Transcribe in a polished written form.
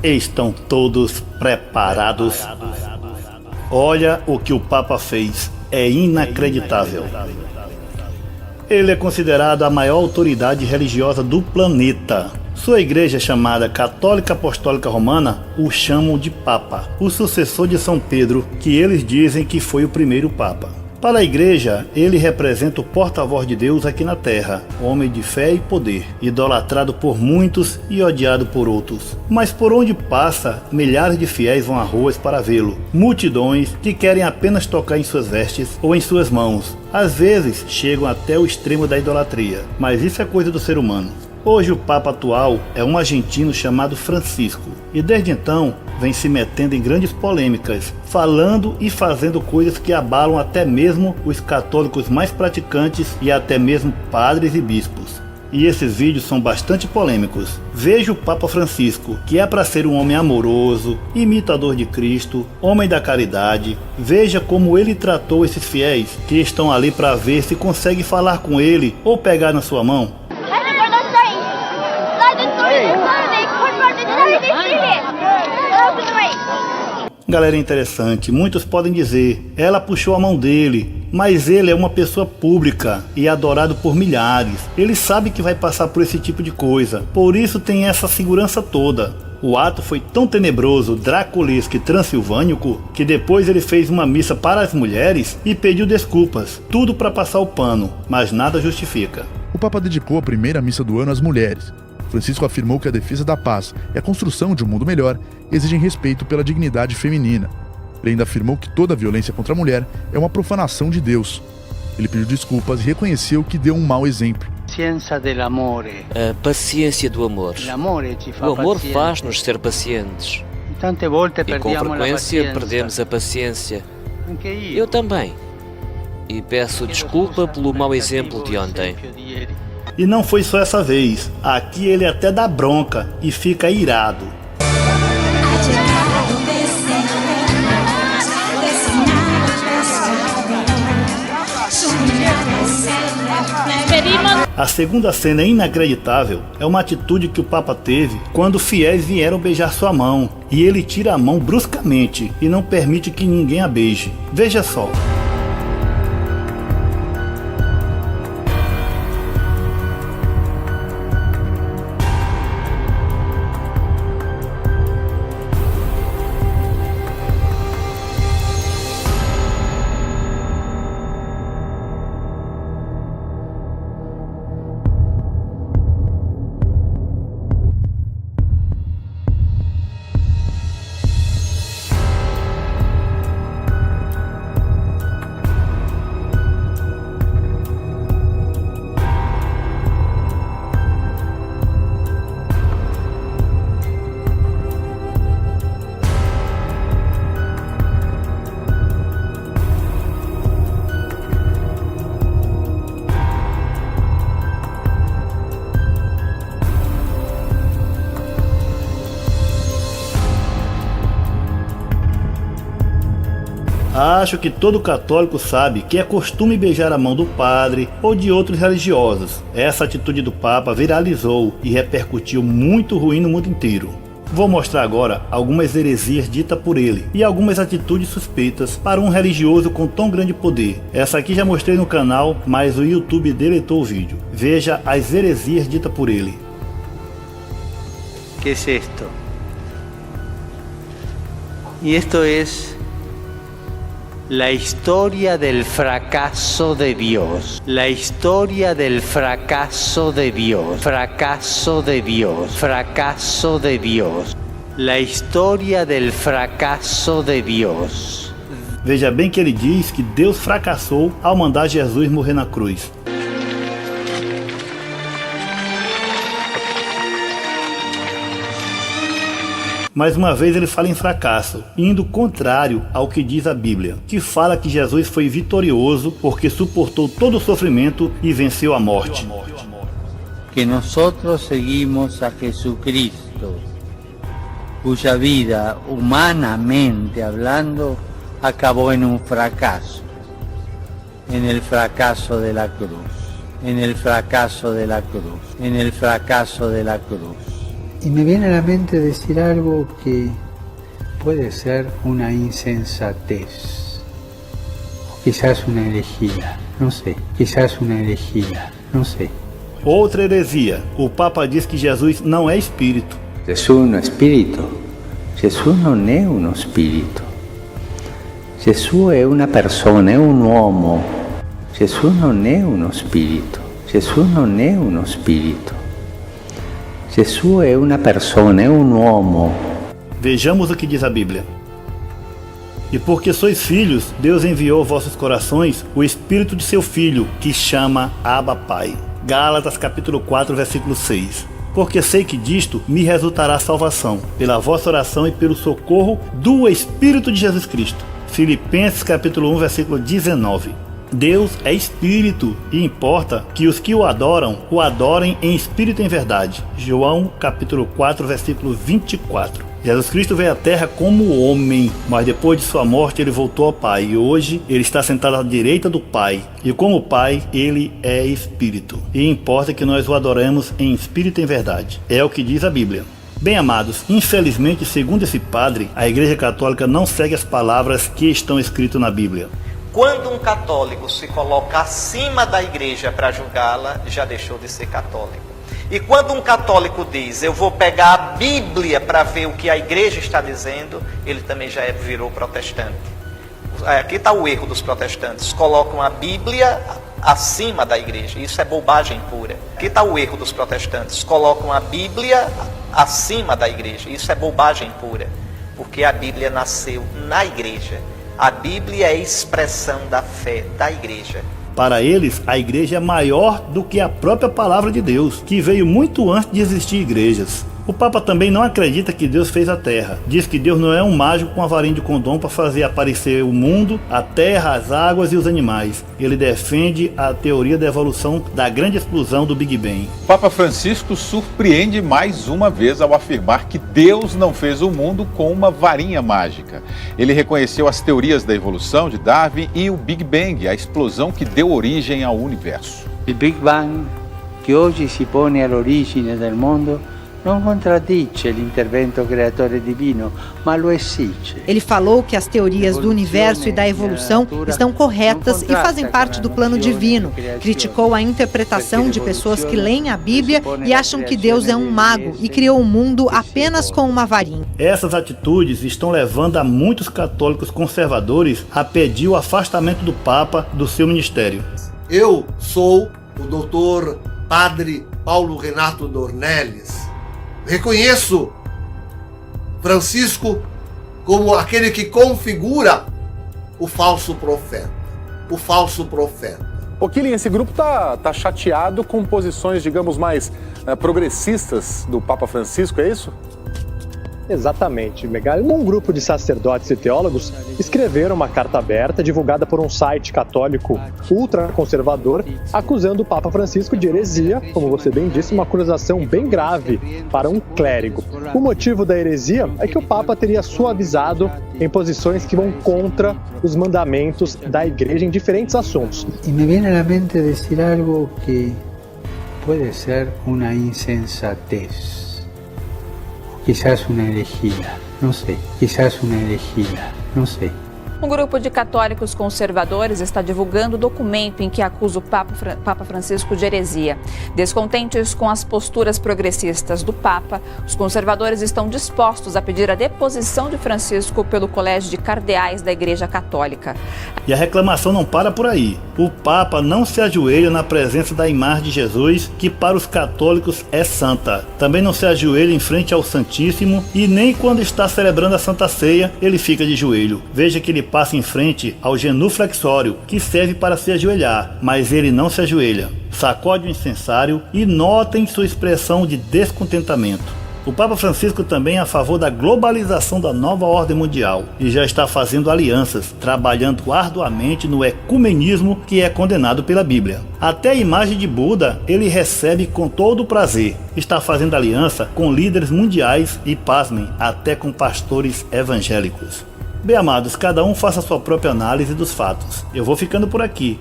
Estão todos preparados? Olha o que o Papa fez, é inacreditável. Ele é considerado a maior autoridade religiosa do planeta. Sua igreja, chamada Católica Apostólica Romana, o chamam de Papa, o sucessor de São Pedro, que eles dizem que foi o primeiro Papa. Para a igreja, ele representa o porta-voz de Deus aqui na terra, homem de fé e poder, idolatrado por muitos e odiado por outros. Mas por onde passa, milhares de fiéis vão a ruas para vê-lo, multidões que querem apenas tocar em suas vestes ou em suas mãos. Às vezes chegam até o extremo da idolatria, mas isso é coisa do ser humano. Hoje o Papa atual é um argentino chamado Francisco, e desde então vem se metendo em grandes polêmicas, falando e fazendo coisas que abalam até mesmo os católicos mais praticantes e até mesmo padres e bispos. E esses vídeos são bastante polêmicos. Veja o Papa Francisco, que é para ser um homem amoroso, imitador de Cristo, homem da caridade. Veja como ele tratou esses fiéis que estão ali para ver se consegue falar com ele ou pegar na sua mão. Galera, interessante, muitos podem dizer, ela puxou a mão dele, mas ele é uma pessoa pública e adorado por milhares. Ele sabe que vai passar por esse tipo de coisa, por isso tem essa segurança toda. O ato foi tão tenebroso, draculesco e transilvânico, que depois ele fez uma missa para as mulheres e pediu desculpas, tudo para passar o pano, mas nada justifica. O Papa dedicou a primeira missa do ano às mulheres. Francisco afirmou que a defesa da paz e a construção de um mundo melhor exigem respeito pela dignidade feminina. Ele ainda afirmou que toda violência contra a mulher é uma profanação de Deus. Ele pediu desculpas e reconheceu que deu um mau exemplo. A paciência do amor. O amor faz-nos ser pacientes. E com frequência perdemos a paciência. Eu também. E peço desculpa pelo mau exemplo de ontem. E não foi só essa vez, aqui ele até dá bronca e fica irado. A segunda cena inacreditável é uma atitude que o Papa teve quando fiéis vieram beijar sua mão, e ele tira a mão bruscamente e não permite que ninguém a beije. Veja só. Acho que todo católico sabe que é costume beijar a mão do padre ou de outros religiosos. Essa atitude do Papa viralizou e repercutiu muito ruim no mundo inteiro. Vou mostrar agora algumas heresias ditas por ele e algumas atitudes suspeitas para um religioso com tão grande poder. Essa aqui já mostrei no canal, mas o YouTube deletou o vídeo. Veja as heresias ditas por ele. ¿Qué es esto? Y esto es la historia del fracaso de Dios. La historia del fracaso de Dios. Fracaso de Dios. Fracaso de Dios. La historia del fracaso de Dios. Veja bem que ele diz que Deus fracassou ao mandar Jesus morrer na cruz. Mais uma vez ele fala em fracasso, indo contrário ao que diz a Bíblia, que fala que Jesus foi vitorioso porque suportou todo o sofrimento e venceu a morte. Que nosotros seguimos a Jesucristo, cuya vida, humanamente hablando, acabó en un fracaso, en el fracaso de la cruz, en el fracaso de la cruz, en el fracaso de la cruz. Y me viene a la mente decir algo que puede ser una insensatez, o quizás una herejía, no sé, quizás una herejía, no sé. Outra heresia. O Papa diz que Jesus não é espírito. Gesù non è spirito. Gesù non è uno spirito. Gesù è una persona, è un uomo. Gesù non è uno spirito. Gesù non è uno spirito. Gesù è una persona, è un uomo. Vejamos o que diz a Bíblia. E porque sois filhos, Deus enviou aos vossos corações o Espírito de seu Filho, que chama Abba Pai. Gálatas capítulo 4, versículo 6. Porque sei que disto me resultará salvação, pela vossa oração e pelo socorro do Espírito de Jesus Cristo. Filipenses capítulo 1, versículo 19. Deus é Espírito e importa que os que o adorem em Espírito e em verdade. João capítulo 4, versículo 24. Jesus Cristo veio à Terra como homem, mas depois de sua morte ele voltou ao Pai e hoje ele está sentado à direita do Pai. E como Pai, ele é Espírito. E importa que nós o adoremos em Espírito e em verdade. É o que diz a Bíblia. Bem amados, infelizmente, segundo esse padre, a Igreja Católica não segue as palavras que estão escritas na Bíblia. Quando um católico se coloca acima da igreja para julgá-la, já deixou de ser católico. E quando um católico diz, eu vou pegar a Bíblia para ver o que a igreja está dizendo, ele também já virou protestante. Aqui está o erro dos protestantes, colocam a Bíblia acima da igreja, isso é bobagem pura. Aqui está o erro dos protestantes, colocam a Bíblia acima da igreja, isso é bobagem pura, porque a Bíblia nasceu na igreja. A Bíblia é a expressão da fé da igreja. Para eles, a igreja é maior do que a própria palavra de Deus, que veio muito antes de existir igrejas. O Papa também não acredita que Deus fez a Terra. Diz que Deus não é um mágico com a varinha de condom para fazer aparecer o mundo, a terra, as águas e os animais. Ele defende a teoria da evolução da grande explosão do Big Bang. O Papa Francisco surpreende mais uma vez ao afirmar que Deus não fez o mundo com uma varinha mágica. Ele reconheceu as teorias da evolução de Darwin e o Big Bang, a explosão que deu origem ao universo. O Big Bang, que hoje se põe all'origine del mondo, não contradice l'intervento creatore divino, ma lo esige. Ele falou que as teorias do universo e da evolução estão corretas e fazem parte do plano divino. Criticou a interpretação de pessoas que leem a Bíblia e acham que Deus é um mago e criou o mundo apenas com uma varinha. Essas atitudes estão levando a muitos católicos conservadores a pedir o afastamento do Papa do seu ministério. Eu sou o doutor Padre Paulo Renato Dornelles. Reconheço Francisco como aquele que configura o falso profeta. O falso profeta. Ô Killing, esse grupo tá chateado com posições, digamos, mais progressistas do Papa Francisco, é isso? Exatamente, Megali. Um grupo de sacerdotes e teólogos escreveram uma carta aberta divulgada por um site católico ultraconservador acusando o Papa Francisco de heresia, como você bem disse, uma acusação bem grave para um clérigo. O motivo da heresia é que o Papa teria suavizado em posições que vão contra os mandamentos da Igreja em diferentes assuntos. E me viene a la mente dizer algo que pode ser uma insensatez. Quizás una herejía, no sé, quizás una herejía, no sé. Um grupo de católicos conservadores está divulgando o documento em que acusa o Papa Francisco de heresia. Descontentes com as posturas progressistas do Papa, os conservadores estão dispostos a pedir a deposição de Francisco pelo Colégio de Cardeais da Igreja Católica. E a reclamação não para por aí. O Papa não se ajoelha na presença da imagem de Jesus, que para os católicos é santa. Também não se ajoelha em frente ao Santíssimo e nem quando está celebrando a Santa Ceia ele fica de joelho. Veja que ele passa em frente ao genuflexório, que serve para se ajoelhar, mas ele não se ajoelha. Sacode o incensário e notem sua expressão de descontentamento. O Papa Francisco também é a favor da globalização da nova ordem mundial e já está fazendo alianças, trabalhando arduamente no ecumenismo que é condenado pela Bíblia. Até a imagem de Buda ele recebe com todo o prazer. Está fazendo aliança com líderes mundiais e, pasmem, até com pastores evangélicos. Bem, amados, cada um faça a sua própria análise dos fatos. Eu vou ficando por aqui.